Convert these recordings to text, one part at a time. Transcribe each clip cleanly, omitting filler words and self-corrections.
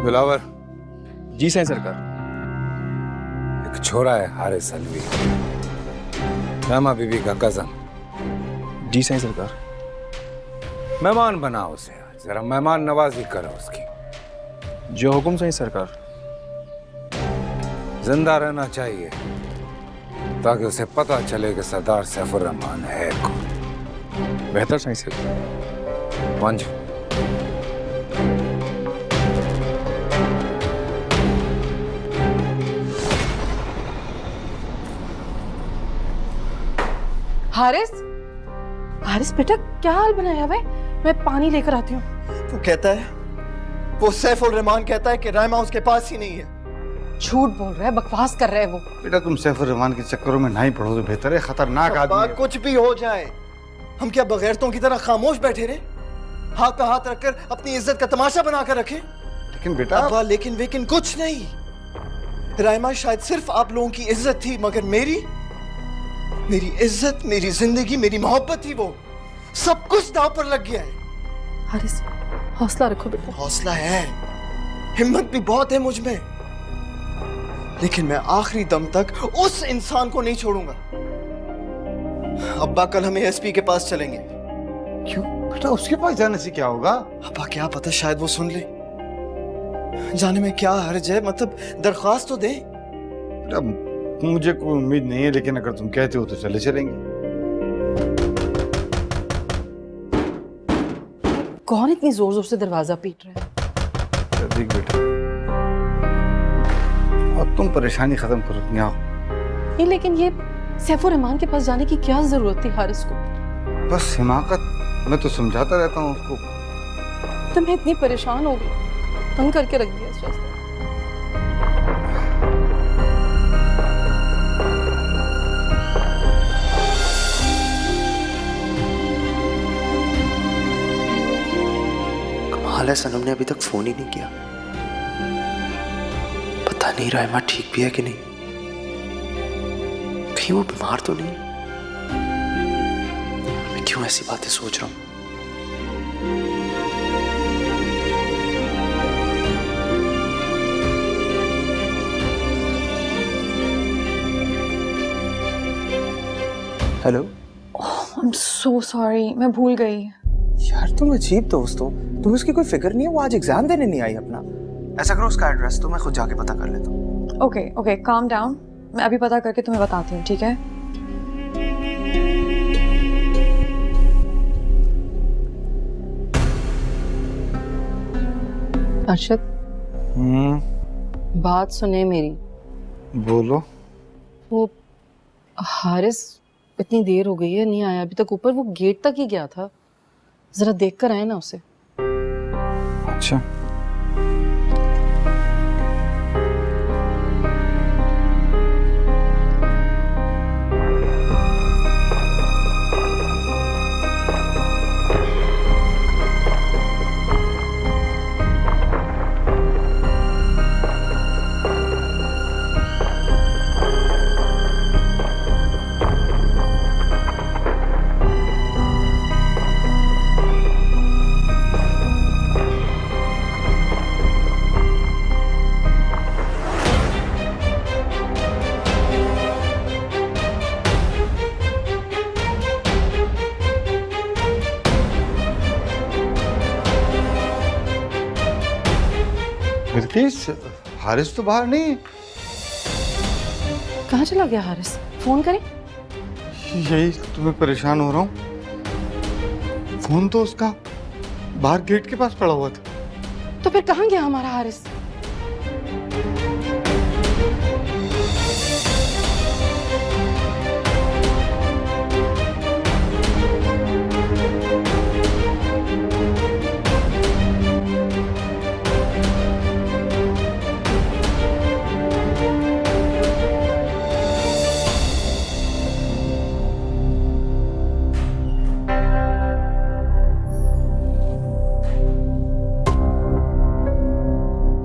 बिलावर। जी साईं सरकार। एक छोरा है हारिस अलवी, रहमा बीबी का कजन। जी साईं सरकार। मेहमान बना उसे, जरा मेहमान नवाजी करो उसकी। जो हुक्म साईं सरकार। जिंदा रहना चाहिए ताकि उसे पता चले कि सरदार सैफुर रहमान है कौन। बेहतर साईं सरकार। पंज हारिस, हारिस बेटा क्या हाल बनाया हुआ है? मैं पानी लेकर आती हूँ। वो कहता है, वो सैफ उर रहमान कहता है कि रायमा उसके पास ही नहीं है। झूठ बोल रहा है, बकवास कर रहा है वो। बेटा तुम सैफुर रहमान के चक्करों में नहीं पड़ो तो बेहतर है, खतरनाक आदमी है। कुछ भी हो जाए, हम क्या बगैरतों की तरह खामोश बैठे रहे? हाथ पे हाथ रखकर अपनी इज्जत का तमाशा बनाकर रखे? लेकिन बेटा अब्बा लेकिन वेकिन कुछ नहीं। रायमा शायद सिर्फ आप लोगों की इज्जत थी, मगर मेरी इज्जत, मेरी जिंदगी, मेरी मोहब्बत थी, वो सब कुछ दांव पर लग गया है। हारिस हौसला रखो बेटा। हौसला है, हिम्मत भी बहुत है मुझ में, लेकिन मैं आखिरी दम तक उस इंसान को नहीं छोड़ूंगा। अब्बा कल हमें एसपी के पास चलेंगे। क्यों बेटा, उसके पास जाने से क्या होगा? अब्बा क्या पता, शायद वो सुन ले। जाने में क्या हर्ज है, मतलब दरख्वास्त तो दे। बेटा मुझे कोई उम्मीद नहीं है, लेकिन अगर तुम कहते हो तो चले चलेंगे। कौन इतनी जोर जोर से दरवाजा पीट रहा है? देख बेटा, अब तुम परेशानी खत्म करो, तुम आओ। नहीं लेकिन ये सैफुर रहमान के पास जाने की क्या जरूरत थी हारिस को? बस हिमाकत, मैं तो समझाता रहता हूँ उसको। तो मैं इतनी परेशान हो गई, तंग करके रख दिया इस रास्ते। कमाल है, सनम ने अभी तक फोन ही नहीं किया। पता नहीं रायमा ठीक भी है कि नहीं, कहीं वो बीमार तो नहीं। मैं क्यों ऐसी बातें सोच रहा हूं? Hello. I am so sorry, मैं भूल गई। यार तुम अजीब दोस्त हो, तुम्हें उसकी कोई फिक्र नहीं है? वो आज एग्जाम देने नहीं आई अपना। ऐसा करो, उसका एड्रेस तो मैं खुद जाके पता कर लेता हूँ। ओके ओके, काम डाउन, मैं अभी पता करके तुम्हें बताती हूँ, ठीक है? अरशद बात सुने मेरी। बोलो। वो हारिस इतनी देर हो गई है, नहीं आया अभी तक ऊपर। वो गेट तक ही गया था, जरा देख कर आए ना उसे। अच्छा बिल्किस, हारिस तो बाहर नहीं है। कहाँ चला गया हारिस? फोन करें? यही तुम्हें परेशान हो रहा हूँ। फोन तो उसका बाहर गेट के पास पड़ा हुआ था। तो फिर कहाँ गया हमारा हारिस?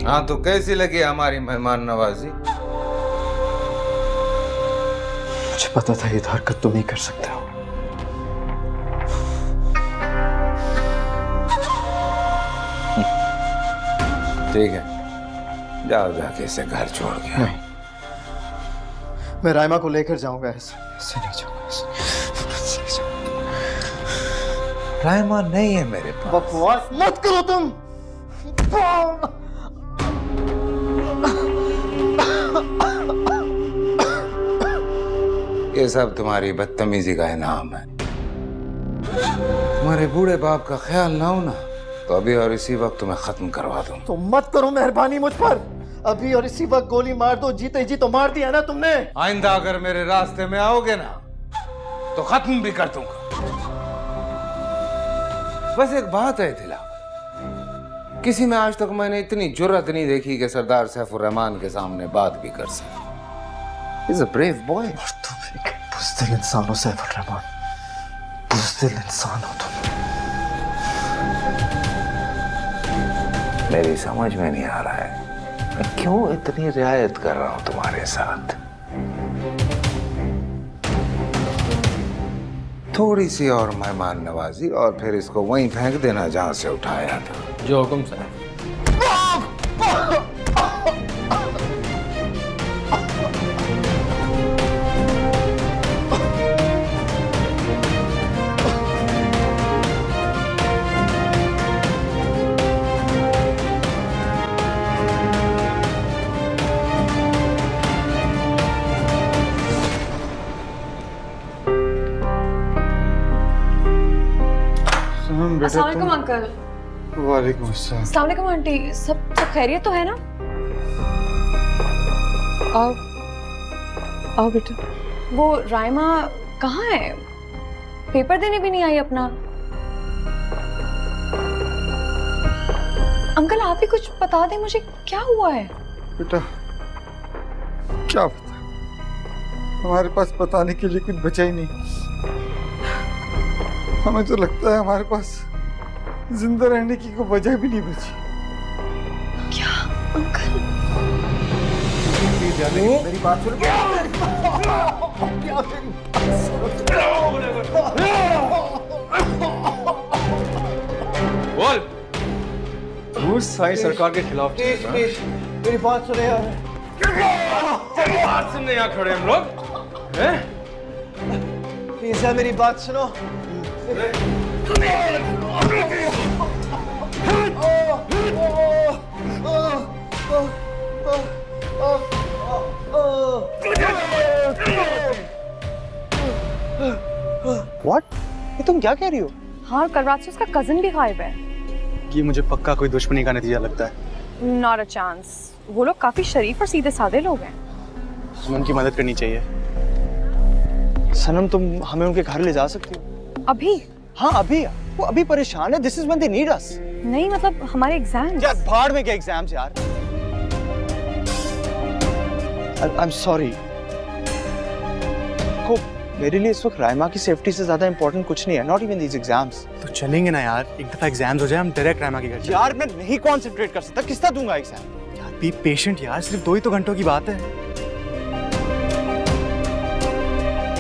हाँ तो कैसी लगी हमारी मेहमान नवाजी? मुझे पता था ये हरकत तुम ही कर सकते हो। ठीक है, जाओ जाके इसे घर छोड़ के आओ। मैं राइमा को लेकर जाऊंगा, ऐसे नहीं जाऊंगा, ऐसे नहीं जाऊंगा। रायमा नहीं है मेरे पास। बकवास मत करो तुम। ये सब तुम्हारी बदतमीजी का इनाम है। तुम्हारे बूढ़े बाप का ख्याल ना हो ना तो अभी और इसी वक्त तुम्हें खत्म करवा दूं। तो मत करो मेहरबानी मुझ पर। अभी और इसी वक्त गोली मार दो, जीते जी तो मार दिया ना तुमने। आइंदा अगर मेरे रास्ते में आओगे ना तो खत्म भी कर दूंगा। बस एक बात है दिला, किसी में आज तक मैंने इतनी जुर्रत नहीं देखी कि सरदार सैफुर रहमान के सामने बात भी कर सके। He's a brave boy। और तुम एक बुज़दिल इंसान हो सैफुर रहमान, बुज़दिल इंसान हो तुम। मेरी समझ में नहीं आ रहा है मैं क्यों इतनी रियायत कर रहा हूं तुम्हारे साथ। थोड़ी सी और मेहमान नवाजी और फिर इसको वहीं फेंक देना जहां से उठाया था। जो हुक्म सर। अस्सलाम वालेकुम अंकल। वालेकुम अस्सलाम। अस्सलाम वालेकुम आंटी। सब खैरियत तो है ना? आओ आओ बेटा। वो राइमा कहाँ है? पेपर देने भी नहीं आई अपना। अंकल आप ही कुछ बता दें मुझे, क्या हुआ है? बेटा क्या पता, हमारे पास बताने के लिए कुछ बचा ही नहीं। हमें तो लगता है हमारे पास जिंदा रहने की कोई वजह भी नहीं बची। क्या अंकल? मेरी बात सुन। बोल। रूस साई सरकार के खिलाफ मेरी बात सुने यार। बात सुनने यहाँ खड़े हम लोग हैं? प्लीज यार मेरी बात सुनो। व्हाट? ये तुम क्या कह रही हो? हाँ, कल रात से उसका कजिन भी गायब है। ये मुझे पक्का कोई दुश्मनी का नतीजा लगता है। Not a chance. वो लोग काफी शरीफ और सीधे साधे लोग हैं। हमें उनकी मदद करनी चाहिए। सनम तुम हमें उनके घर ले जा सकती हो? अभी? हाँ अभी। वो अभी परेशान है। This is when they need us. नहीं मतलब हमारे एग्जाम्स। यार भाड़ में क्या एग्जाम्स यार। I am sorry. को मेरे लिए इस वक्त राइमा की सेफ्टी से ज्यादा इंपॉर्टेंट कुछ नहीं है। Not even these exams. तो चलेंगे ना यार, एक दफा एग्जाम्स हो जाए हम डायरेक्ट राइमा के घर चलें। यार मैं नहीं कंसंट्रेट कर सकता। किसका दूंगा एग्जाम? यार बी पेशेंट यार, सिर्फ 2 ही तो घंटों की बात है।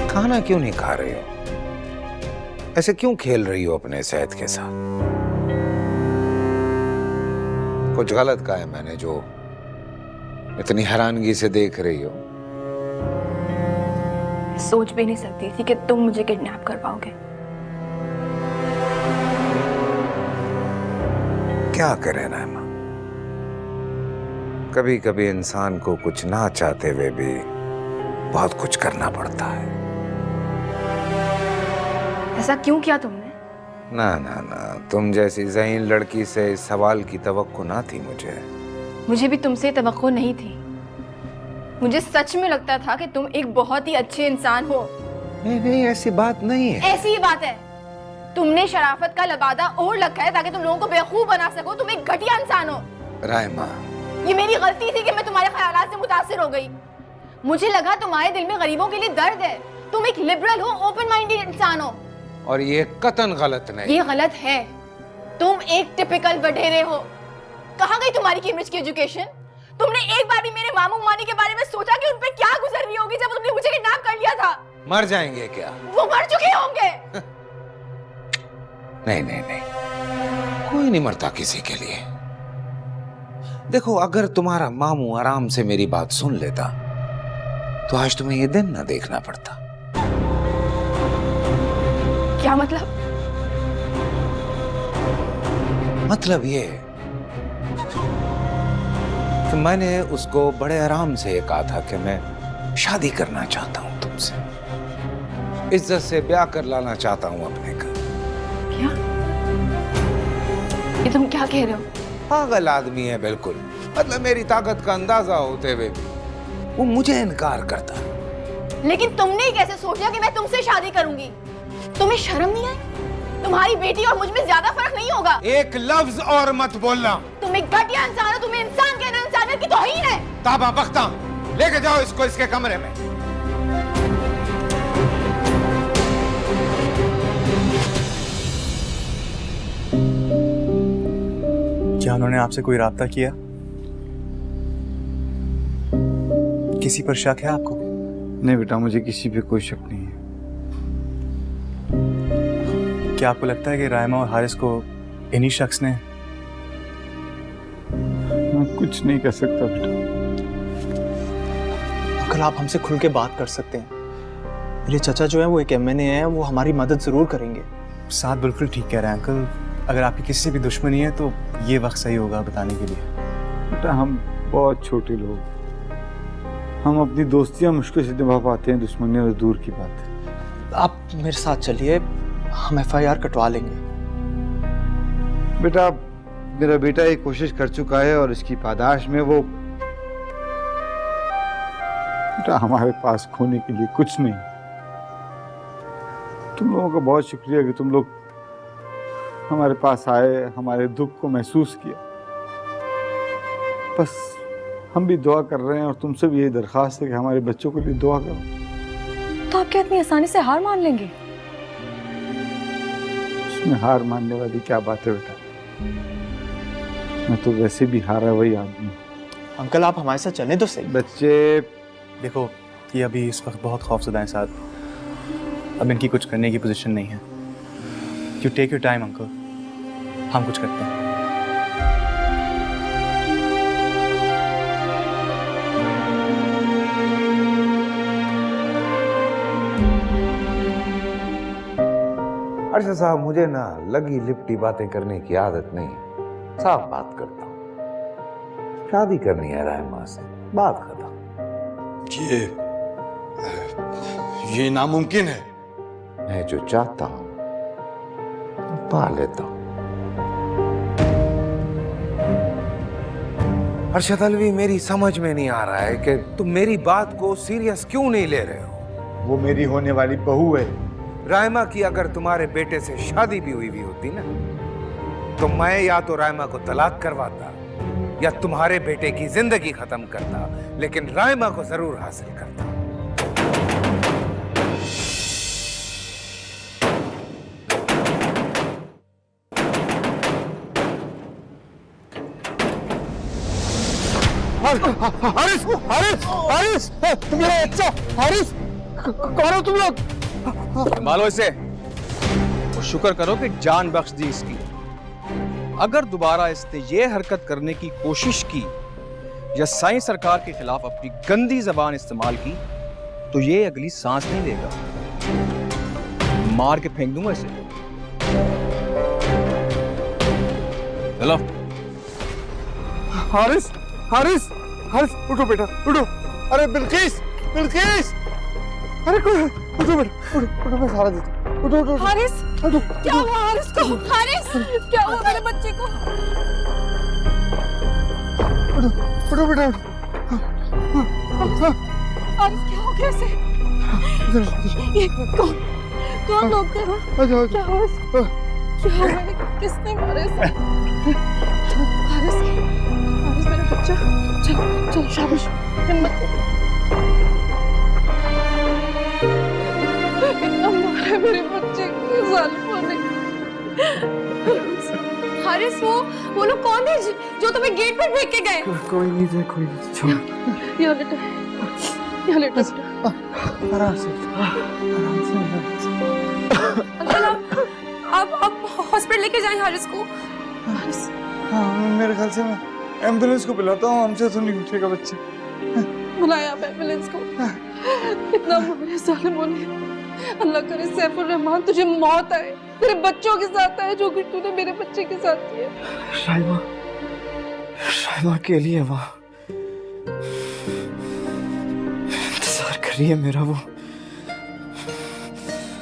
खाना क्यों नहीं खा रही हो? ऐसे क्यों खेल रही हो अपने सेहत के साथ? कुछ गलत कहा है मैंने जो इतनी हैरानगी से देख रही हो? सोच भी नहीं सकती थी कि तुम मुझे किडनैप कर पाओगे। क्या करे नाइमा, कभी कभी इंसान को कुछ ना चाहते हुए भी बहुत कुछ करना पड़ता है। ऐसा क्यों किया तुमने? ना ना ना, तुम जैसी ज़हीन लड़की से इस सवाल की तवक्को ना थी मुझे। मुझे भी तुमसे तवक्को नहीं थी। मुझे सच में लगता था कि तुम एक बहुत ही अच्छे इंसान हो। नहीं नहीं, ऐसी बात नहीं है। ऐसी ही बात है। तुमने शराफत का लबादा और रखा है ताकि तुम लोगों को बेवकूफ बना सको। तुम एक घटिया इंसान हो। राइमा, ये मेरी गलती थी कि मैं तुम्हारे ख्यालात से मुतासिर हो गई। मुझे लगा तुम्हारे दिल में गरीबों के लिए दर्द है। तुम एक लिबरल हो, ओपन माइंडेड इंसान हो। और ये कतन गलत नहीं। ये गलत है। तुम एक टिपिकल बटेरे हो। कहाँ गई तुम्हारी कैम्ब्रिज की एजुकेशन? तुमने एक बार भी मेरे मामू मानी के बारे में सोचा कि उन पे क्या गुजर रही होगी जब तुमने मुझे किडनैप कर लिया था? मर जाएंगे क्या? वो मर चुके होंगे। नहीं नहीं नहीं, कोई नहीं मरता किसी के लिए। देखो, अगर तुम्हारा मामू आराम से मेरी बात सुन लेता तो आज तुम्हें ये दिन ना देखना पड़ता। क्या मतलब? मतलब ये कि मैंने उसको बड़े आराम से ये कहा था कि मैं शादी करना चाहता हूं तुमसे, इज्जत से ब्याह कर लाना चाहता हूं अपने घर। क्या? ये तुम क्या कह रहे हो? पागल आदमी है बिल्कुल। मतलब मेरी ताकत का अंदाजा होते हुए भी वो मुझे इनकार करता। लेकिन तुमने कैसे सोचा कि मैं तुमसे शादी करूंगी? तुम्हें शर्म नहीं आई? तुम्हारी बेटी और मुझ में ज्यादा फर्क नहीं होगा। एक लफ्ज और मत बोलना। तुम एक घटिया इंसान हो, तुम्हें इंसान कहना इंसानियत की तौहीन है। ताबा बख्ता, लेके जाओ इसको इसके कमरे में। क्या उन्होंने आपसे कोई राब्ता किया? किसी पर शक है आपको? नहीं बेटा, मुझे किसी पे कोई शक नहीं है। क्या आपको लगता है कि रायमा और हारिस को इन्हीं शख्स ने? मैं कुछ नहीं कर सकता बेटा। अंकल, आप हमसे खुल के बात कर सकते हैं। मेरे चाचा जो है वो एक MNA है, वो हमारी मदद जरूर करेंगे। साथ बिल्कुल ठीक कह रहे हैं अंकल। अगर आपकी किसी से भी दुश्मनी है तो ये वक्त सही होगा बताने के लिए। बेटा, हम बहुत छोटे लोग, हम अपनी दोस्तियां मुश्किल से निभा पाते हैं, दुश्मनियां तो दूर की बात है। आप मेरे साथ चलिए, हम FIR कटवा लेंगे। बेटा, मेरा बेटा ये कोशिश कर चुका है और इसकी पादाश में वो, बेटा हमारे पास खोने के लिए कुछ नहीं। तुम लोगों का बहुत शुक्रिया कि तुम लोग हमारे पास आए, हमारे दुख को महसूस किया। बस हम भी दुआ कर रहे हैं और तुमसे भी यही दरख्वास्त है कि हमारे बच्चों के लिए दुआ करो। तो आप क्या इतनी आसानी से हार मान लेंगे? उसमें हार मानने वाली क्या बात है बेटा, मैं तो वैसे भी हारा वही आदमी हूँ। अंकल, आप हमारे साथ चलें तो सही। बच्चे, देखो ये अभी इस वक्त बहुत खौफजदा हैं साथ, अब इनकी कुछ करने की पोजीशन नहीं है। You take your time uncle, हम कुछ करते हैं। अर्शद साहब, मुझे ना लगी लिपटी बातें करने की आदत नहीं, साफ बात करता हूँ। शादी करनी है रायमा से, बात खत्म। ये नामुमकिन है। मैं जो चाहता हूँ पा लेता हूँ। अर्शद अलवी, मेरी समझ में नहीं आ रहा है कि तुम मेरी बात को सीरियस क्यों नहीं ले रहे हो। वो मेरी होने वाली बहू है। रायमा की अगर तुम्हारे बेटे से शादी भी हुई होती ना, तो मैं या तो रायमा को तलाक करवाता या तुम्हारे बेटे की जिंदगी खत्म करता, लेकिन रायमा को जरूर हासिल करता। हारिस, हारिस, हारिस, मेरा बच्चा, हारिस, कौन हो तुम लोग? संभालो इसे और शुक्र करो कि जान बख्श दी इसकी। अगर दोबारा इसने ये हरकत करने की कोशिश की या साईं सरकार के खिलाफ अपनी गंदी जबान इस्तेमाल की तो ये अगली सांस नहीं लेगा, मार के फेंक दूंगा इसे। चलो। हारिस, हारिस, हारिस, उठो बेटा, उठो। अरे बिल्किस, बिल्किस, अरे उठो बेटा, उठो, मैं सहारा देता हूँ। उठो, उठो, हारिस, उठो। क्या हुआ हारिस को? हारिस, क्या हुआ मेरे बच्चे को? उठो बेटा। हारिस, क्या हो गया इसे? ये कौन लोग थे? क्या हुआ इसे? क्या हुआ? किसने मारा इसे? हारिस, हारिस मेरा बच्चा, चल चल, शाबाश, हिम्मत। इतना मारा मेरे बच्चे को जालिमों ने। हारिस, वो लोग कौन थे जो तुम्हें गेट पर फेंक के गए? कोई नहीं थे, कोई नहीं। छोड़, यहाँ लेटा आराम से, आराम से। अंकल, आप हॉस्पिटल लेके जाएं हारिस को। हारिस, हाँ, मेरे ख्याल से मैं एम्बुलेंस को बुलाता हूँ, हमसे तो नहीं उठेगा बच्चे। बुलाया आप एम्बुलेंस को। इतना मारे सालिमों ने। अल्लाह करे सैफुर रहमान तुझे मौत आए, तेरे बच्चों के साथ आए जो कुछ तूने मेरे बच्चे के साथ किया। शाइमा, शाइमा अकेली है वहाँ, इंतजार कर रही है मेरा। वो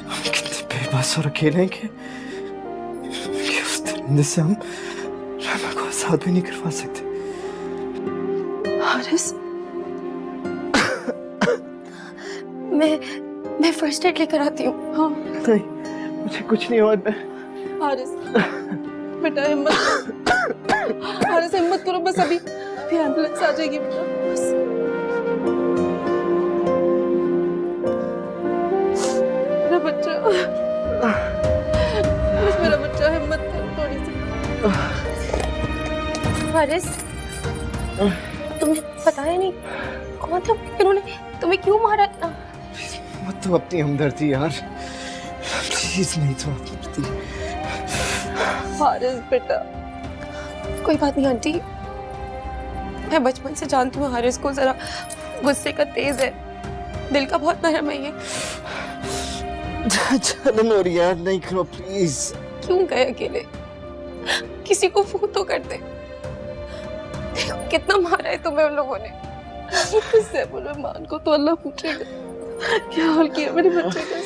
हम कितने बेबस और अकेले हैं कि उस दरिंदे से हम शाइमा को आजाद भी नहीं करवा सकते। हारिस, मैं फर्स्ट एड लेकर आती हूँ। हाँ नहीं, मुझे कुछ नहीं हुआ। हारिस बेटा हिम्मत, हारिस हिम्मत करो, बस अभी एम्बुलेंस आ जाएगी बेटा, बस। मेरा बच्चा, बस मेरा बच्चा, हिम्मत करो थोड़ी सी। हारिस, तुम्हें पता है नहीं कौन था, इन्होंने तुम्हें क्यों मारा इतना? मत तो अपनी हमदर्दी यार, प्लीज नहीं तो हमदर्दी। हारिस बेटा, कोई बात नहीं आंटी, मैं बचपन से जानती हूँ हारिस को जरा गुस्से का तेज है, दिल का बहुत नरम है ये। चलो नूरी यार, नहीं करो प्लीज। क्यों गए अकेले? किसी को फोन तो करते। देखो कितना मारा है तुम्हें उन लोगों ने। सैफुर रहमान को तो अल्लाह पूछेगा क्या हाल किया मेरे बच्चे का।